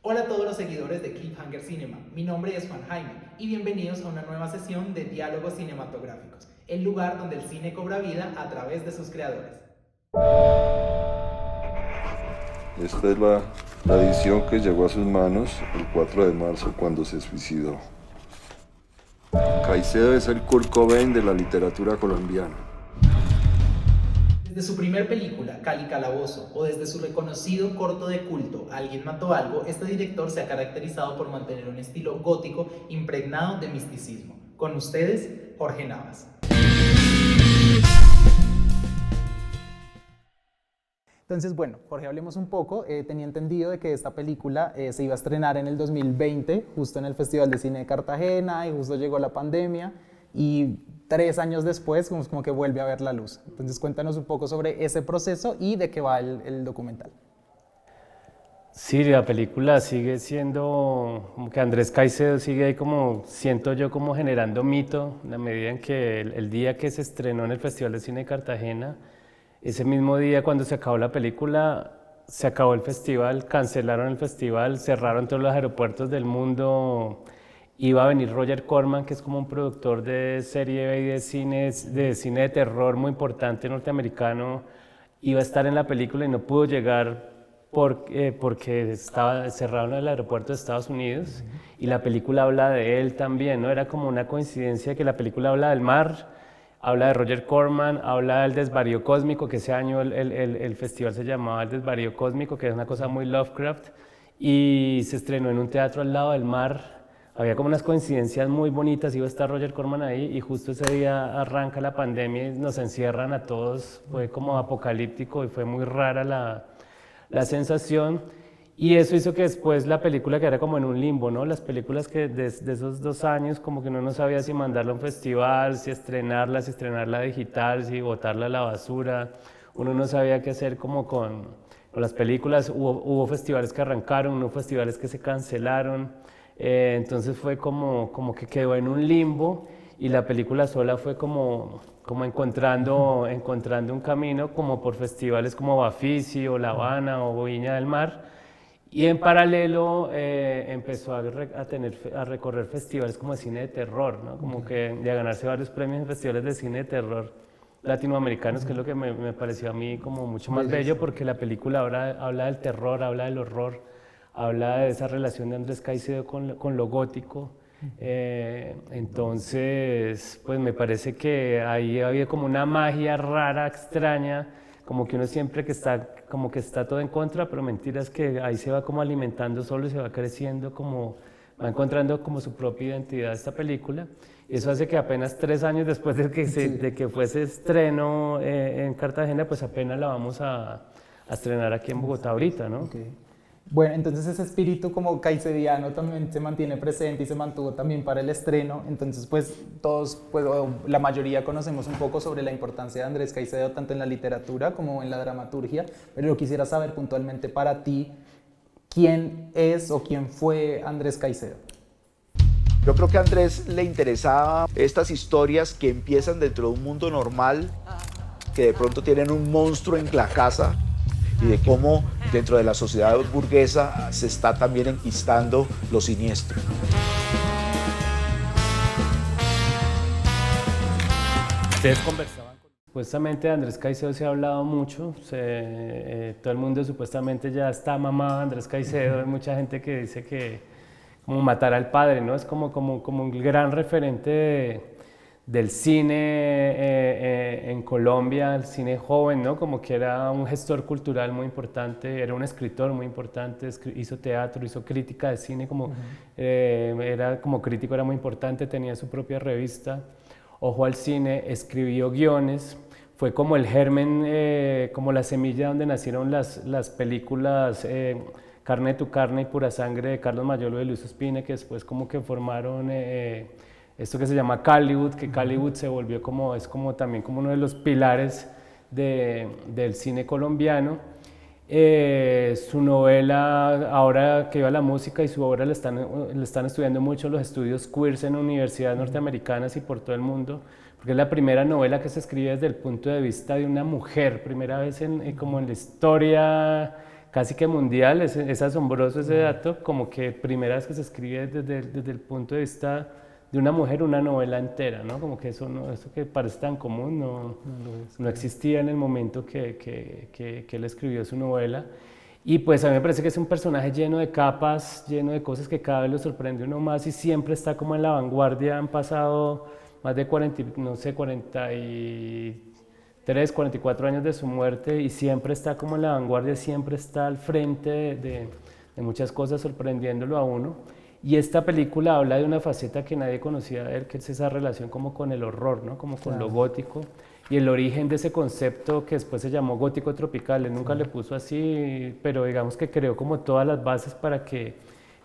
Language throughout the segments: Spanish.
Hola a todos los seguidores de Cliffhanger Cinema, mi nombre es Juan Jaime y bienvenidos a una nueva sesión de Diálogos Cinematográficos, el lugar donde el cine cobra vida a través de sus creadores. Esta es la edición que llegó a sus manos el 4 de marzo cuando se suicidó. Caicedo es el Kurt Cobain de la literatura colombiana. Desde su primer película, Cali Calabozo, o desde su reconocido corto de culto, Alguien mató algo, este director se ha caracterizado por mantener un estilo gótico impregnado de misticismo. Con ustedes, Jorge Navas. Entonces, bueno, Jorge, hablemos un poco. Tenía entendido de que esta película se iba a estrenar en el 2020, justo en el Festival de Cine de Cartagena, y justo llegó la pandemia, y 3 años después como que vuelve a ver la luz. Entonces, cuéntanos un poco sobre ese proceso y de qué va el documental. Sí, la película sigue siendo, como que Andrés Caicedo sigue ahí como, siento yo como generando mito, en la medida en que el día que se estrenó en el Festival de Cine de Cartagena, ese mismo día cuando se acabó la película, se acabó el festival, cancelaron el festival, cerraron todos los aeropuertos del mundo, iba a venir Roger Corman, que es como un productor de serie B y de cine de terror muy importante norteamericano, iba a estar en la película y no pudo llegar porque estaba cerrado en el aeropuerto de Estados Unidos y la película habla de él también, ¿no? Era como una coincidencia que la película habla del mar, habla de Roger Corman, habla del desvarío cósmico, que ese año el festival se llamaba El Desvarío Cósmico, que es una cosa muy Lovecraft, y se estrenó en un teatro al lado del mar. Había como unas coincidencias muy bonitas, iba a estar Roger Corman ahí y justo ese día arranca la pandemia y nos encierran a todos, fue como apocalíptico y fue muy rara la sensación, y eso hizo que después la película quedara como en un limbo, ¿no? Las películas que de esos 2 años como que uno no sabía si mandarla a un festival, si estrenarla digital, si botarla a la basura, uno no sabía qué hacer como con las películas, hubo festivales que arrancaron, hubo festivales que se cancelaron, entonces fue como que quedó en un limbo y la película sola fue como encontrando un camino como por festivales como Bafisi o La Habana o Viña del Mar, y en paralelo empezó a recorrer festivales como de cine de terror, ¿no? Como que y a ganarse varios premios en festivales de cine de terror latinoamericanos, que es lo que me pareció a mí como mucho más bello, porque la película habla del terror, habla del horror, habla de esa relación de Andrés Caicedo con lo gótico. Entonces, pues me parece que ahí había como una magia rara, extraña, como que uno siempre como que está todo en contra, pero mentiras que ahí se va como alimentando solo y se va creciendo, como va encontrando como su propia identidad esta película. Y eso hace que apenas 3 años después de que fuese estreno en Cartagena, pues apenas la vamos a estrenar aquí en Bogotá ahorita, ¿no? Okay. Bueno, entonces ese espíritu como caicediano también se mantiene presente y se mantuvo también para el estreno. Entonces, pues todos, pues o la mayoría conocemos un poco sobre la importancia de Andrés Caicedo, tanto en la literatura como en la dramaturgia, pero yo quisiera saber puntualmente para ti, ¿quién es o quién fue Andrés Caicedo? Yo creo que a Andrés le interesaba estas historias que empiezan dentro de un mundo normal, que de pronto tienen un monstruo en la casa, y de cómo dentro de la sociedad burguesa se está también enquistando lo siniestro. Ustedes conversaban. Supuestamente de Andrés Caicedo se ha hablado mucho, todo el mundo supuestamente ya está mamado de Andrés Caicedo, hay mucha gente que dice que como matar al padre, ¿no? Es como un gran referente del cine en Colombia, el cine joven, ¿no? Como que era un gestor cultural muy importante, era un escritor muy importante, hizo teatro, hizo crítica de cine, era como crítico, era muy importante, tenía su propia revista, Ojo al Cine, escribió guiones, fue como el germen, como la semilla donde nacieron las películas Carne de tu carne y Pura sangre de Carlos Mayolo y de Luis Ospina, que después como que formaron esto que se llama Caliwood, que Caliwood se volvió es como también como uno de los pilares del cine colombiano. Su novela, ahora que iba a la música y su obra le están estudiando mucho los estudios queers en universidades norteamericanas y por todo el mundo, porque es la primera novela que se escribe desde el punto de vista de una mujer, primera vez como en la historia casi que mundial, es asombroso ese dato, como que primera vez que se escribe desde el punto de vista de una mujer una novela entera, ¿no? Como que eso que parece tan común no existía en el momento que él escribió su novela. Y pues a mí me parece que es un personaje lleno de capas, lleno de cosas que cada vez lo sorprende uno más y siempre está como en la vanguardia. Han pasado más de 43, 44 años de su muerte y siempre está como en la vanguardia, siempre está al frente de muchas cosas sorprendiéndolo a uno. Y esta película habla de una faceta que nadie conocía de él, que es esa relación como con el horror, ¿no? Como con lo gótico y el origen de ese concepto que después se llamó gótico tropical. Él nunca le puso así, pero digamos que creó como todas las bases para que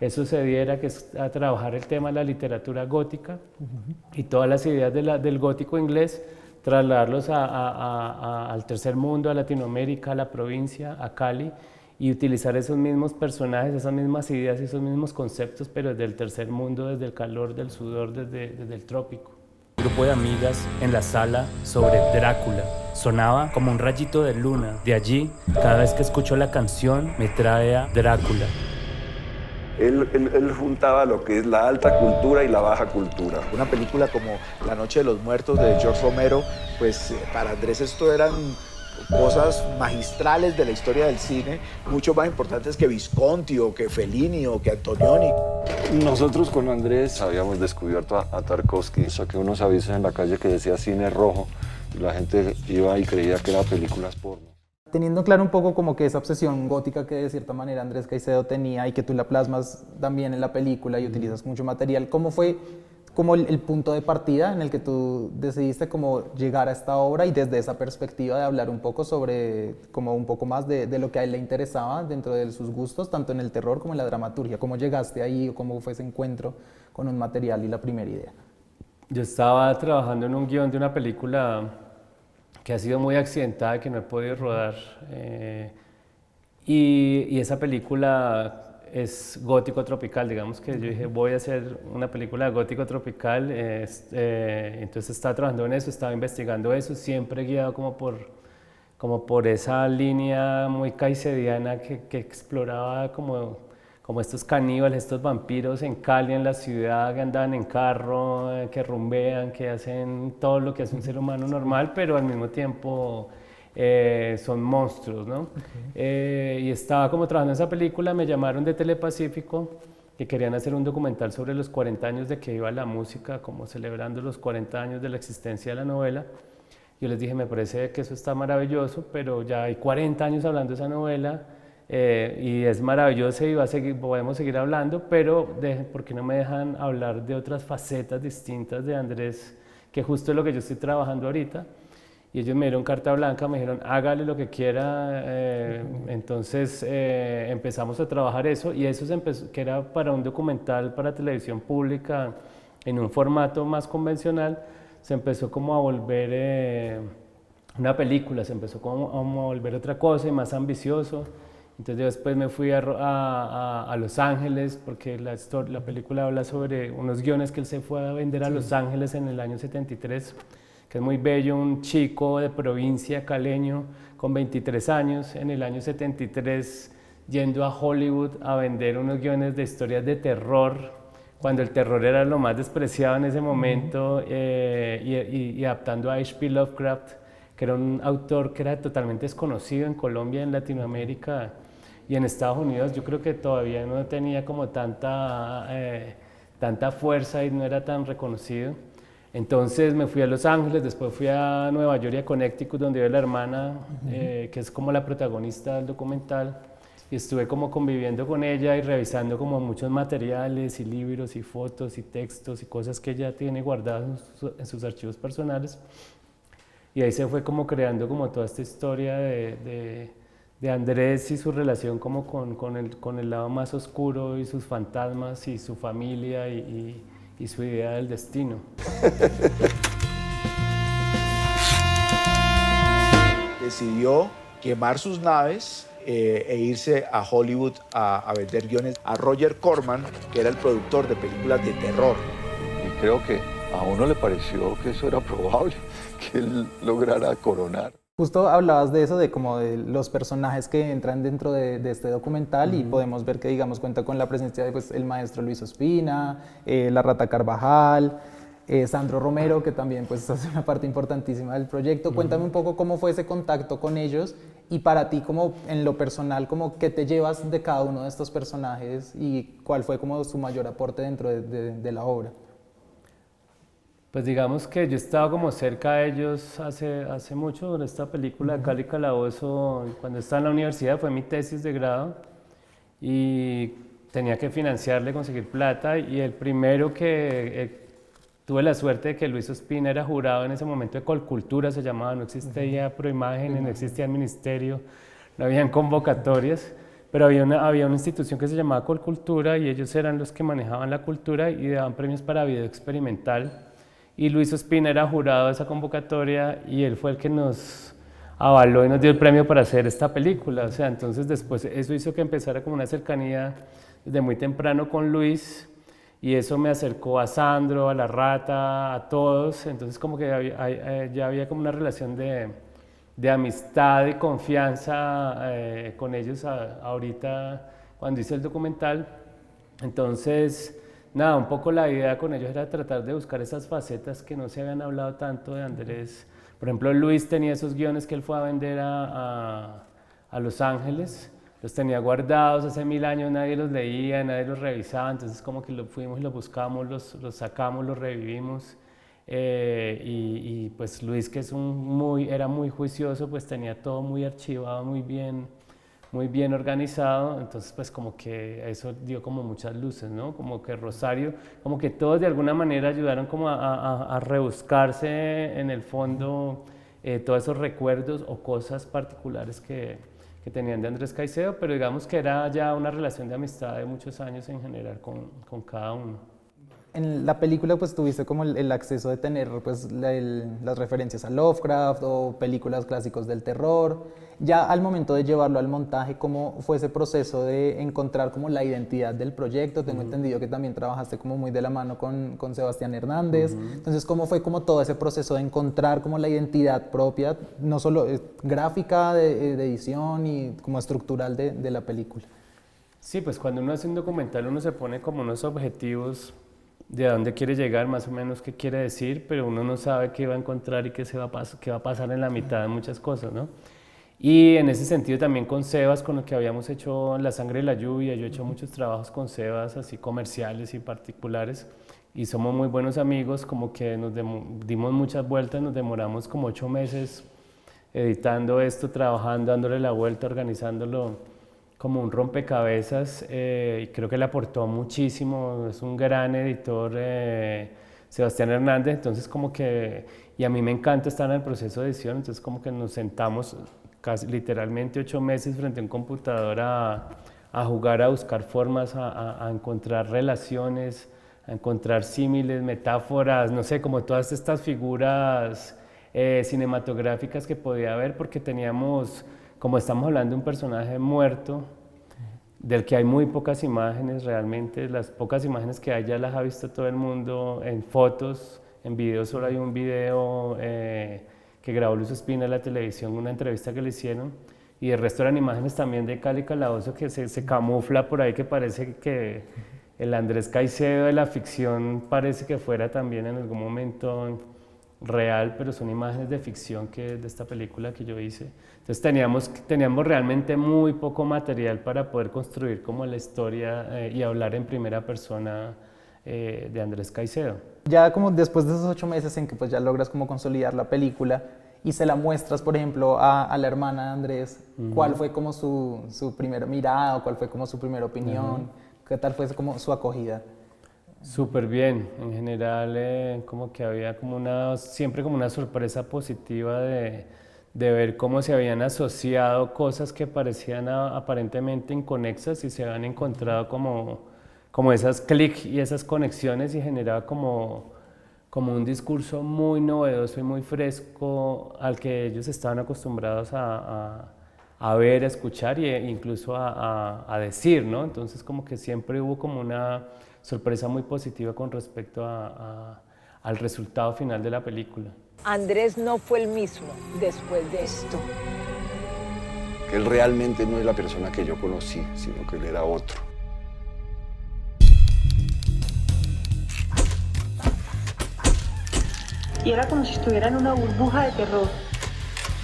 eso se diera, que es a trabajar el tema de la literatura gótica y todas las ideas del gótico inglés, trasladarlos al tercer mundo, a Latinoamérica, a la provincia, a Cali, y utilizar esos mismos personajes, esas mismas ideas y esos mismos conceptos, pero desde el tercer mundo, desde el calor, del sudor, desde el trópico. Grupo de amigas en la sala sobre Drácula. Sonaba como un rayito de luna. De allí, cada vez que escucho la canción, me trae a Drácula. Él juntaba lo que es la alta cultura y la baja cultura. Una película como La Noche de los Muertos de George Romero, pues para Andrés esto eran cosas magistrales de la historia del cine, mucho más importantes que Visconti o que Fellini o que Antonioni. Nosotros con Andrés habíamos descubierto a Tarkovsky, saqué unos avisos en la calle que decía cine rojo y la gente iba y creía que eran películas porno. Teniendo claro un poco como que esa obsesión gótica que de cierta manera Andrés Caicedo tenía y que tú la plasmas también en la película y utilizas mucho material, ¿cómo fue como el punto de partida en el que tú decidiste como llegar a esta obra y desde esa perspectiva de hablar un poco sobre, como un poco más de lo que a él le interesaba dentro de sus gustos, tanto en el terror como en la dramaturgia? ¿Cómo llegaste ahí o cómo fue ese encuentro con un material y la primera idea? Yo estaba trabajando en un guión de una película que ha sido muy accidentada, que no he podido rodar, y esa película es gótico tropical, digamos que yo dije voy a hacer una película gótico tropical, entonces estaba trabajando en eso, estaba investigando eso, siempre guiado como por esa línea muy caicediana que exploraba como estos caníbales, estos vampiros en Cali, en la ciudad, que andan en carro, que rumbean, que hacen todo lo que hace un ser humano normal, pero al mismo tiempo son monstruos, ¿no? Y estaba como trabajando en esa película, me llamaron de Telepacífico, que querían hacer un documental sobre los 40 años de que iba la música, como celebrando los 40 años de la existencia de la novela. Yo les dije, me parece que eso está maravilloso, pero ya hay 40 años hablando de esa novela, y es maravilloso y podemos seguir hablando, pero ¿por qué no me dejan hablar de otras facetas distintas de Andrés, que justo es lo que yo estoy trabajando ahorita? Y ellos me dieron carta blanca, me dijeron hágale lo que quiera, entonces empezamos a trabajar eso, y eso se empezó, que era para un documental para televisión pública en un formato más convencional, se empezó como a volver una película, se empezó como a volver otra cosa y más ambicioso. Entonces yo después me fui a Los Ángeles, porque la película habla sobre unos guiones que él se fue a vender a Los Ángeles en el año 73, que es muy bello, un chico de provincia caleño con 23 años, en el año 73 yendo a Hollywood a vender unos guiones de historias de terror, cuando el terror era lo más despreciado en ese momento, y adaptando a H.P. Lovecraft, que era un autor que era totalmente desconocido en Colombia, en Latinoamérica y en Estados Unidos. Yo creo que todavía no tenía como tanta fuerza y no era tan reconocido. Entonces me fui a Los Ángeles, después fui a Nueva York y a Connecticut, donde vive la hermana, que es como la protagonista del documental, y estuve como conviviendo con ella y revisando como muchos materiales y libros y fotos y textos y cosas que ella tiene guardadas en sus archivos personales. Y ahí se fue como creando como toda esta historia de Andrés y su relación como con el lado más oscuro y sus fantasmas y su familia y su idea del destino. Decidió quemar sus naves e irse a Hollywood a vender guiones a Roger Corman, que era el productor de películas de terror. Y creo que a uno le pareció que eso era probable, que él lograra coronar. Justo hablabas de eso, de como de los personajes que entran dentro de este documental y podemos ver que, digamos, cuenta con la presencia de pues, el maestro Luis Ospina, la Rata Carvajal, Sandro Romero, que también pues hace una parte importantísima del proyecto. Cuéntame un poco cómo fue ese contacto con ellos y para ti, como en lo personal, como qué te llevas de cada uno de estos personajes y cuál fue como su mayor aporte dentro de la obra. Pues digamos que yo estaba como cerca de ellos hace mucho, en esta película de Cali Calabozo, cuando estaba en la universidad, fue mi tesis de grado y tenía que financiarle, conseguir plata y el primero que tuve la suerte de que Luis Ospina era jurado en ese momento de Colcultura, se llamaba, no existía Proimágenes, no existía el ministerio, no habían convocatorias, pero había una institución que se llamaba Colcultura y ellos eran los que manejaban la cultura y daban premios para video experimental. Y Luis Ospina era jurado de esa convocatoria y él fue el que nos avaló y nos dio el premio para hacer esta película. O sea, entonces después eso hizo que empezara como una cercanía desde muy temprano con Luis y eso me acercó a Sandro, a La Rata, a todos. Entonces como que ya había como una relación de amistad y confianza con ellos ahorita cuando hice el documental. Entonces, nada, un poco la idea con ellos era tratar de buscar esas facetas que no se habían hablado tanto de Andrés. Por ejemplo, Luis tenía esos guiones que él fue a vender a Los Ángeles, los tenía guardados hace 1000 años, nadie los leía, nadie los revisaba, entonces como que fuimos y los buscamos, los sacamos, los revivimos. Y pues Luis, que era muy juicioso, pues tenía todo muy archivado, muy bien organizado, entonces pues como que eso dio como muchas luces, ¿no? Como que Rosario, como que todos de alguna manera ayudaron como a rebuscarse en el fondo todos esos recuerdos o cosas particulares que tenían de Andrés Caicedo, pero digamos que era ya una relación de amistad de muchos años en general con cada uno. En la película pues tuviste como el acceso de tener pues las referencias a Lovecraft o películas clásicos del terror. Ya al momento de llevarlo al montaje, ¿cómo fue ese proceso de encontrar como la identidad del proyecto? Tengo entendido que también trabajaste como muy de la mano con Sebastián Hernández. Entonces, ¿cómo fue como todo ese proceso de encontrar como la identidad propia, no solo gráfica, de edición y como estructural de la película? Sí, pues cuando uno hace un documental uno se pone como unos objetivos de a dónde quiere llegar, más o menos qué quiere decir, pero uno no sabe qué va a encontrar y qué va a pasar en la mitad de muchas cosas, ¿no? Y en ese sentido también con Sebas, con lo que habíamos hecho La Sangre y la Lluvia, yo he hecho muchos trabajos con Sebas, así comerciales y particulares, y somos muy buenos amigos, como que nos dimos muchas vueltas, nos demoramos como 8 meses editando esto, trabajando, dándole la vuelta, organizándolo como un rompecabezas, y creo que le aportó muchísimo, es un gran editor, Sebastián Hernández, entonces como que, y a mí me encanta estar en el proceso de edición, entonces como que nos sentamos casi literalmente 8 meses frente a un computador a jugar, a buscar formas, a encontrar relaciones, a encontrar símiles, metáforas, no sé, como todas estas figuras cinematográficas que podía haber, porque teníamos, como estamos hablando de un personaje muerto, del que hay muy pocas imágenes realmente, las pocas imágenes que hay ya las ha visto todo el mundo en fotos, en videos, solo hay un video que grabó Luis Ospina en la televisión, una entrevista que le hicieron, y el resto eran imágenes también de Cali Calabozo que se camufla por ahí, que parece que el Andrés Caicedo de la ficción parece que fuera también en algún momento real, pero son imágenes de ficción de esta película que yo hice. Entonces teníamos realmente muy poco material para poder construir como la historia y hablar en primera persona de Andrés Caicedo. Ya como después de esos 8 meses en que pues ya logras como consolidar la película y se la muestras, por ejemplo, a la hermana de Andrés, ¿cuál fue como su primera mirada o cuál fue como su primera opinión? ¿Qué tal fue como su acogida? Súper bien, en general como que había como siempre como una sorpresa positiva de ver cómo se habían asociado cosas que parecían aparentemente inconexas y se habían encontrado como esas clics y esas conexiones y generaba como un discurso muy novedoso y muy fresco al que ellos estaban acostumbrados a ver, a escuchar e incluso a decir, ¿no? Entonces como que siempre hubo como una sorpresa muy positiva con respecto a al resultado final de la película. Andrés no fue el mismo después de esto. Que él realmente no es la persona que yo conocí, sino que él era otro. Y era como si estuviera en una burbuja de terror.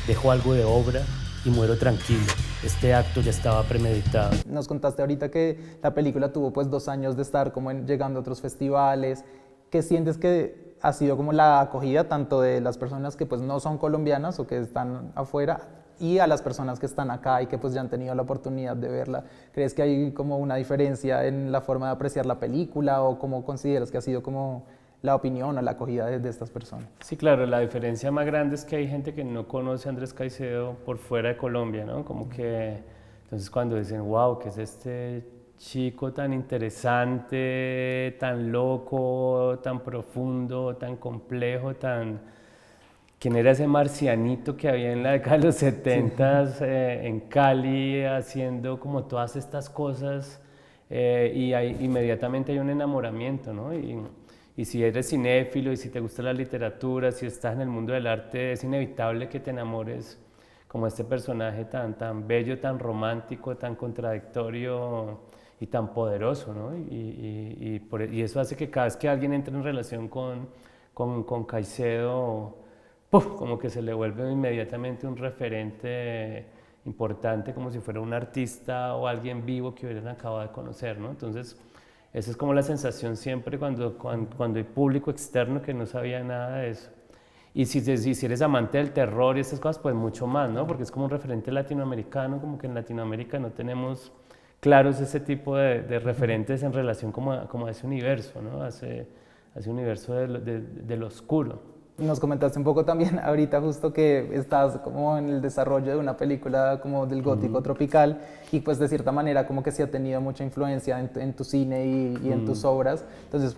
Dejo algo de obra y muero tranquilo. Este acto ya estaba premeditado. Nos contaste ahorita que la película tuvo pues 2 años de estar como llegando a otros festivales. ¿Qué sientes que ha sido como la acogida tanto de las personas que pues no son colombianas o que están afuera y a las personas que están acá y que pues ya han tenido la oportunidad de verla? ¿Crees que hay como una diferencia en la forma de apreciar la película o cómo consideras que ha sido como la opinión o la acogida de estas personas? Sí, claro, la diferencia más grande es que hay gente que no conoce a Andrés Caicedo por fuera de Colombia, ¿no? Como que, entonces cuando dicen, wow, ¿qué es este chico tan interesante, tan loco, tan profundo, tan complejo, tan... ¿Quién era ese marcianito que había en la década de los 70s en Cali haciendo como todas estas cosas? Inmediatamente hay un enamoramiento, ¿no? Y si eres cinéfilo y si te gusta la literatura, si estás en el mundo del arte, es inevitable que te enamores como este personaje tan bello, tan romántico, tan contradictorio y tan poderoso, ¿no? Y eso hace que cada vez que alguien entra en relación con Caicedo, ¡puf!, como que se le vuelve inmediatamente un referente importante, como si fuera un artista o alguien vivo que hubieran acabado de conocer, ¿no? Entonces, esa es como la sensación siempre cuando hay público externo que no sabía nada de eso. Y si eres amante del terror y estas cosas, pues mucho más, ¿no? Porque es como un referente latinoamericano, como que en Latinoamérica no tenemos claros ese tipo de referentes en relación como a ese universo, ¿no? A ese universo de lo oscuro. Nos comentaste un poco también ahorita justo que estás como en el desarrollo de una película como del gótico tropical y pues de cierta manera como que sí ha tenido mucha influencia en tu cine y en tus obras. Entonces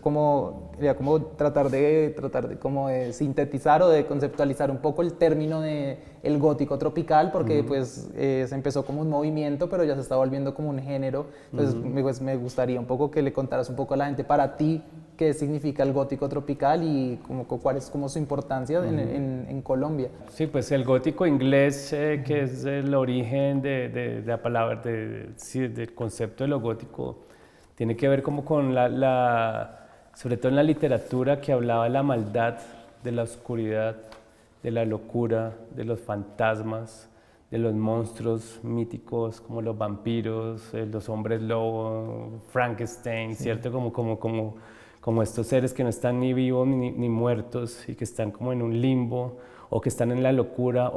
quería como tratar de como de sintetizar o de conceptualizar un poco el término de el gótico tropical porque pues se empezó como un movimiento pero ya se está volviendo como un género. Entonces pues, me gustaría un poco que le contaras un poco a la gente para ti qué significa el gótico tropical y cuál es como su importancia en Colombia. Sí, pues el gótico inglés, que es el origen de la palabra, del concepto de lo gótico, tiene que ver como con sobre todo en la literatura que hablaba de la maldad, de la oscuridad, de la locura, de los fantasmas, de los monstruos míticos como los vampiros, los hombres lobo, Frankenstein, ¿cierto? Como estos seres que no están ni vivos ni muertos y que están como en un limbo o que están en la locura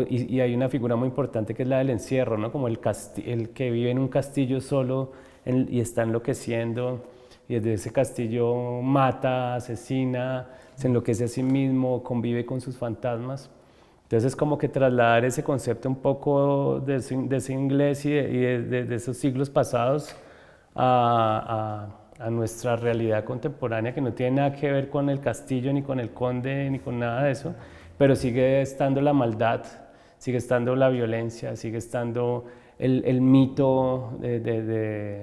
y hay una figura muy importante que es la del encierro, ¿no? Como el que vive en un castillo solo y está enloqueciendo y desde ese castillo mata, asesina, se enloquece a sí mismo, convive con sus fantasmas. Entonces es como que trasladar ese concepto un poco de ese inglés y de esos siglos pasados a nuestra realidad contemporánea, que no tiene nada que ver con el castillo, ni con el conde, ni con nada de eso, pero sigue estando la maldad, sigue estando la violencia, sigue estando el mito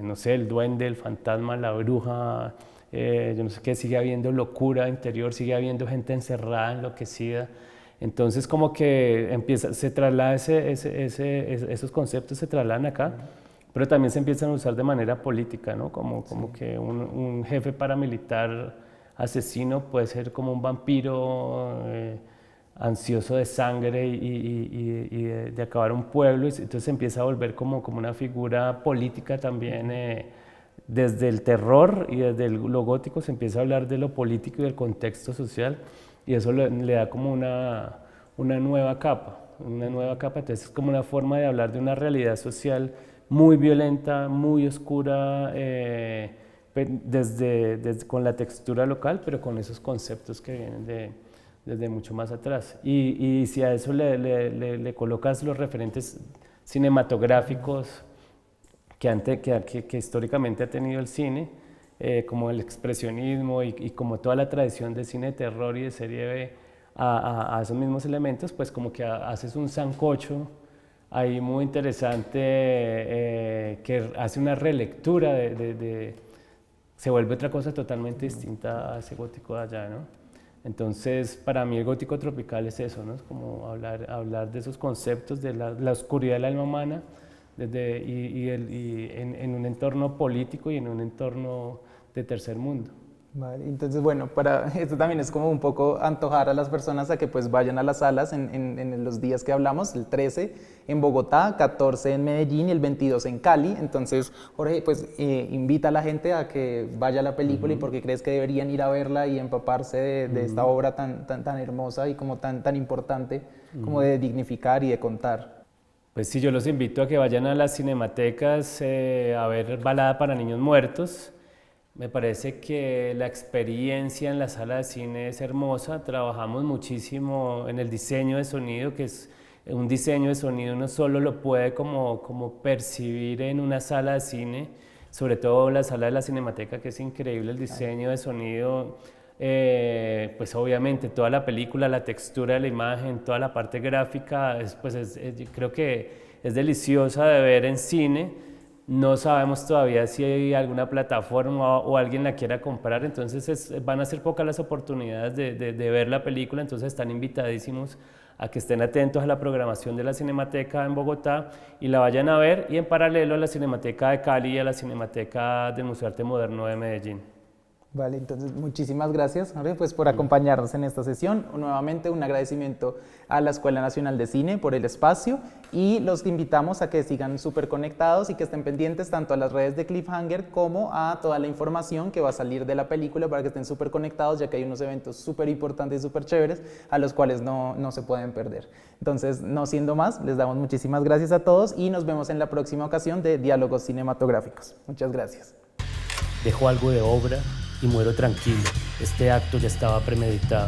no sé, el duende, el fantasma, la bruja, yo no sé qué, sigue habiendo locura interior, sigue habiendo gente encerrada, enloquecida. Entonces como que se traslada esos conceptos se trasladan acá. Pero también se empiezan a usar de manera política, ¿no? Como que un jefe paramilitar asesino puede ser como un vampiro ansioso de sangre y de acabar un pueblo, y entonces se empieza a volver como una figura política también. Desde el terror y desde lo gótico se empieza a hablar de lo político y del contexto social, y eso le da como una nueva capa, entonces es como una forma de hablar de una realidad social muy violenta, muy oscura, con la textura local, pero con esos conceptos que vienen desde mucho más atrás. Y si a eso le colocas los referentes cinematográficos que históricamente ha tenido el cine, como el expresionismo y como toda la tradición de cine de terror y de serie B, a esos mismos elementos, pues como que haces un sancocho ahí muy interesante, que hace una relectura se vuelve otra cosa totalmente distinta a ese gótico de allá, ¿no? Entonces, para mí el gótico tropical es eso, ¿no? Es como hablar de esos conceptos, de la oscuridad del alma humana en un entorno político y en un entorno de tercer mundo. Vale, entonces bueno, esto también es como un poco antojar a las personas a que pues vayan a las salas en los días que hablamos, el 13 en Bogotá, 14 en Medellín y el 22 en Cali. Entonces, Jorge, pues invita a la gente a que vaya a la película y por qué crees que deberían ir a verla y empaparse de esta obra tan hermosa y como tan importante como de dignificar y de contar. Pues sí, yo los invito a que vayan a las cinematecas a ver Balada para Niños Muertos. Me parece que la experiencia en la sala de cine es hermosa. Trabajamos muchísimo en el diseño de sonido, que es un diseño de sonido uno solo lo puede como percibir en una sala de cine, sobre todo la sala de la Cinemateca, que es increíble el diseño de sonido. Pues obviamente toda la película, la textura de la imagen, toda la parte gráfica, creo que es deliciosa de ver en cine. No sabemos todavía si hay alguna plataforma o alguien la quiera comprar, entonces van a ser pocas las oportunidades de ver la película, entonces están invitadísimos a que estén atentos a la programación de la Cinemateca en Bogotá y la vayan a ver, y en paralelo a la Cinemateca de Cali y a la Cinemateca del Museo de Arte Moderno de Medellín. Vale, entonces muchísimas gracias, Jorge, pues por acompañarnos en esta sesión. Nuevamente un agradecimiento a la Escuela Nacional de Cine por el espacio y los invitamos a que sigan súper conectados y que estén pendientes tanto a las redes de Cliffhanger como a toda la información que va a salir de la película para que estén súper conectados, ya que hay unos eventos súper importantes y súper chéveres a los cuales no se pueden perder. Entonces, no siendo más, les damos muchísimas gracias a todos y nos vemos en la próxima ocasión de Diálogos Cinematográficos. Muchas gracias. Dejo algo de obra y muero tranquilo. Este acto ya estaba premeditado.